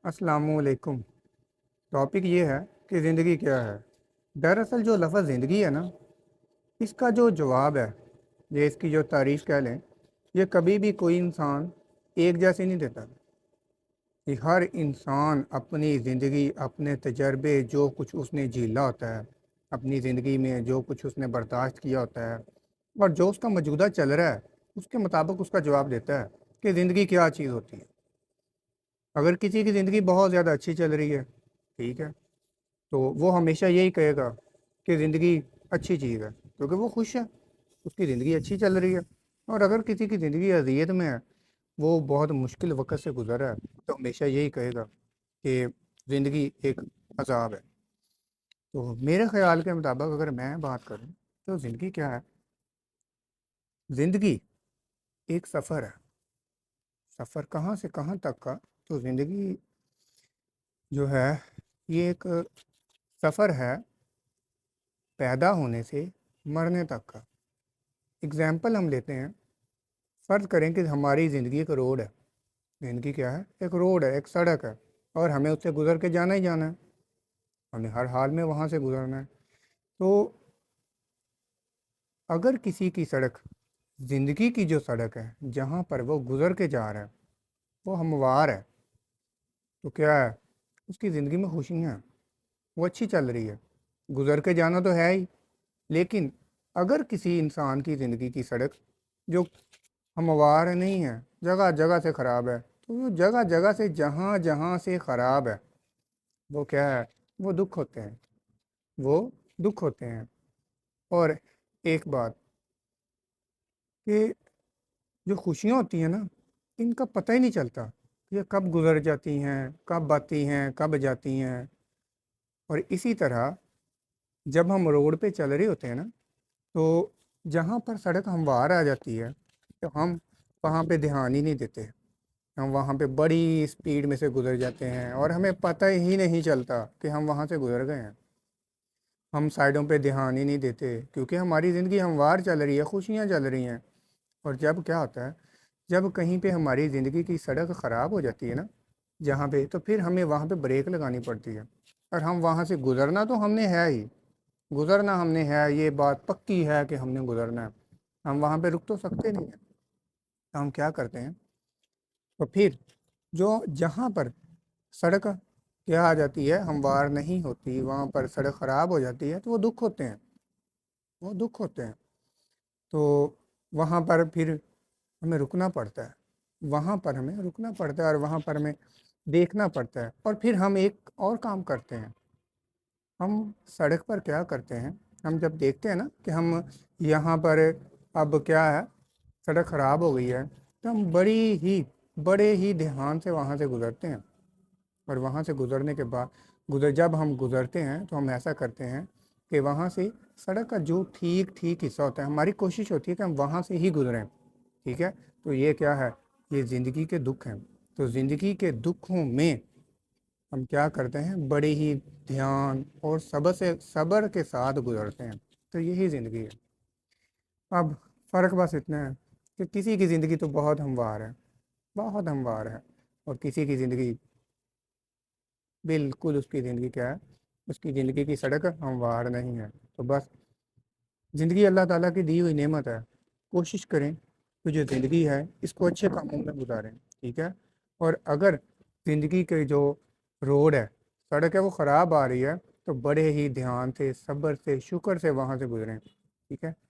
السلام علیکم۔ ٹاپک یہ ہے کہ زندگی کیا ہے۔ دراصل جو لفظ زندگی ہے نا، اس کا جو جواب ہے، یہ اس کی جو تعریف کہہ لیں، یہ کبھی بھی کوئی انسان ایک جیسے نہیں دیتا۔ کہ ہر انسان اپنی زندگی، اپنے تجربے، جو کچھ اس نے جھیلا ہوتا ہے اپنی زندگی میں، جو کچھ اس نے برداشت کیا ہوتا ہے اور جو اس کا موجودہ چل رہا ہے، اس کے مطابق اس کا جواب دیتا ہے کہ زندگی کیا چیز ہوتی ہے۔ اگر کسی کی زندگی بہت زیادہ اچھی چل رہی ہے، ٹھیک ہے، تو وہ ہمیشہ یہی کہے گا کہ زندگی اچھی چیز ہے، کیونکہ وہ خوش ہے، اس کی زندگی اچھی چل رہی ہے۔ اور اگر کسی کی زندگی اذیت میں ہے، وہ بہت مشکل وقت سے گزر رہا ہے، تو ہمیشہ یہی کہے گا کہ زندگی ایک عذاب ہے۔ تو میرے خیال کے مطابق اگر میں بات کروں تو زندگی کیا ہے؟ زندگی ایک سفر ہے۔ سفر کہاں سے کہاں تک کا؟ تو زندگی جو ہے، یہ ایک سفر ہے پیدا ہونے سے مرنے تک کا۔ اگزامپل ہم لیتے ہیں، فرض کریں کہ ہماری زندگی ایک روڈ ہے۔ زندگی کیا ہے؟ ایک روڈ ہے، ایک سڑک ہے، اور ہمیں اس سے گزر کے جانا ہی جانا ہے، ہمیں ہر حال میں وہاں سے گزرنا ہے۔ تو اگر کسی کی سڑک، زندگی کی جو سڑک ہے جہاں پر وہ گزر کے جا رہا ہے، وہ ہموار ہے، تو کیا ہے؟ اس کی زندگی میں خوشیاں ہیں، وہ اچھی چل رہی ہے، گزر کے جانا تو ہے ہی۔ لیکن اگر کسی انسان کی زندگی کی سڑک جو ہموار نہیں ہے، جگہ جگہ سے خراب ہے، تو وہ جگہ جگہ سے، جہاں جہاں سے خراب ہے، وہ کیا ہے؟ وہ دکھ ہوتے ہیں، وہ دکھ ہوتے ہیں۔ اور ایک بات کہ جو خوشیاں ہوتی ہیں نا، ان کا پتہ ہی نہیں چلتا کہ یہ کب گزر جاتی ہیں، کب آتی ہیں، کب جاتی ہیں۔ اور اسی طرح جب ہم روڈ پہ چل رہے ہوتے ہیں نا، تو جہاں پر سڑک ہموار آ جاتی ہے، تو ہم وہاں پہ دھیان ہی نہیں دیتے، ہم وہاں پہ بڑی اسپیڈ میں سے گزر جاتے ہیں اور ہمیں پتہ ہی نہیں چلتا کہ ہم وہاں سے گزر گئے ہیں۔ ہم سائڈوں پہ دھیان ہی نہیں دیتے کیونکہ ہماری زندگی ہموار چل رہی ہے، خوشیاں چل رہی ہیں۔ اور جب کیا ہوتا ہے، جب کہیں پہ ہماری زندگی کی سڑک خراب ہو جاتی ہے نا، جہاں پہ، تو پھر ہمیں وہاں پہ بریک لگانی پڑتی ہے، اور ہم وہاں سے گزرنا تو ہم نے ہے ہی، گزرنا ہم نے ہے، یہ بات پکی ہے کہ ہم نے گزرنا ہے، ہم وہاں پہ رک تو سکتے نہیں ہیں۔ تو ہم کیا کرتے ہیں؟ تو پھر جو جہاں پر سڑک کیا آ جاتی ہے، ہموار نہیں ہوتی، وہاں پر سڑک خراب ہو جاتی ہے، تو وہ دکھ ہوتے ہیں، وہ دکھ ہوتے ہیں۔ تو وہاں پر پھر ہمیں رکنا پڑتا ہے، وہاں پر ہمیں رکنا پڑتا ہے، اور وہاں پر ہمیں دیکھنا پڑتا ہے۔ اور پھر ہم ایک اور کام کرتے ہیں، ہم سڑک پر کیا کرتے ہیں، ہم جب دیکھتے ہیں نا کہ ہم یہاں پر اب کیا ہے، سڑک خراب ہو گئی ہے، تو ہم بڑے ہی دھیان سے وہاں سے گزرتے ہیں۔ اور وہاں سے گزرنے کے بعد، جب ہم گزرتے ہیں تو ہم ایسا کرتے ہیں کہ وہاں سے سڑک کا جو ٹھیک حصہ ہوتا ہے، ہماری کوشش ہوتی ہے کہ ہم وہاں سے ہی گزریں، ٹھیک ہے۔ تو یہ کیا ہے؟ یہ زندگی کے دکھ ہیں۔ تو زندگی کے دکھوں میں ہم کیا کرتے ہیں؟ بڑے ہی دھیان اور صبر کے ساتھ گزرتے ہیں۔ تو یہی زندگی ہے۔ اب فرق بس اتنا ہے کہ کسی کی زندگی تو بہت ہموار ہے، بہت ہموار ہے، اور کسی کی زندگی بالکل، اس کی زندگی کیا ہے؟ اس کی زندگی کی سڑک ہموار نہیں ہے۔ تو بس زندگی اللہ تعالیٰ کی دی ہوئی نعمت ہے، کوشش کریں کہ جو زندگی ہے اس کو اچھے کاموں میں گزاریں، ٹھیک ہے۔ اور اگر زندگی کے جو روڈ ہے، سڑک ہے، وہ خراب آ رہی ہے، تو بڑے ہی دھیان سے، صبر سے، شکر سے وہاں سے گزریں، ٹھیک ہے۔